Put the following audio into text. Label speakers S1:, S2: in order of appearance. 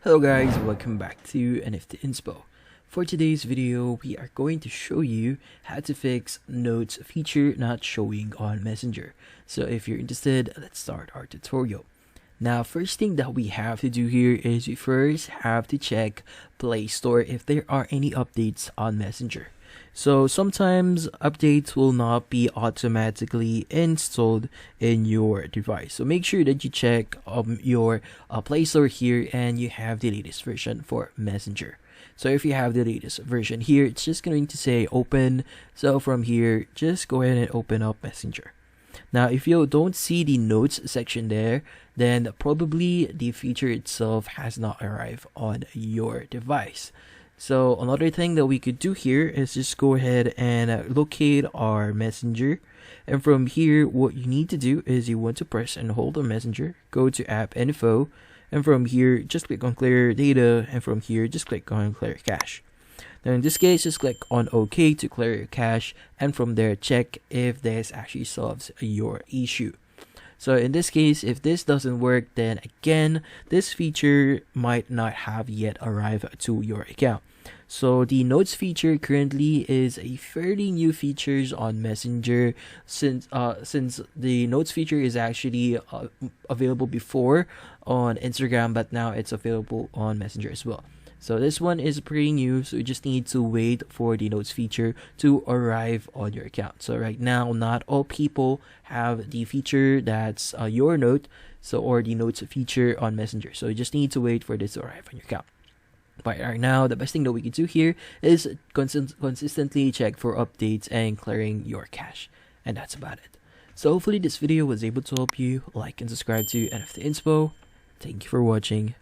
S1: Hello guys, welcome back to NFT Inspo. For today's video, we are going to show you how to fix notes feature not showing on Messenger. So if you're interested, let's start our tutorial. Now, first thing that we have to do here is we first have to check Play Store if there are any updates on Messenger. So sometimes updates will not be automatically installed in your device. So make sure that you check your Play Store here and you have the latest version for Messenger. So if you have the latest version here, it's just going to say open. So from here, just go ahead and open up Messenger. Now, if you don't see the notes section there, then probably the feature itself has not arrived on your device. So another thing that we could do here is just go ahead and locate our Messenger. And from here, what you need to do is you want to press and hold on Messenger, go to app info, and from here, just click on clear data, and from here, just click on clear cache. Now in this case, just click on OK to clear your cache, and from there, check if this actually solves your issue. So in this case, if this doesn't work, then again, this feature might not have yet arrived to your account. So the notes feature currently is a fairly new feature on Messenger since the notes feature is actually available before on Instagram, but now it's available on Messenger as well. So this one is pretty new, so you just need to wait for the notes feature to arrive on your account. So right now, not all people have the feature that's your note, or the notes feature on Messenger. So you just need to wait for this to arrive on your account. But right now, the best thing that we can do here is consistently check for updates and clearing your cache. And that's about it. So hopefully this video was able to help you. Like and subscribe to NFT Inspo. Thank you for watching.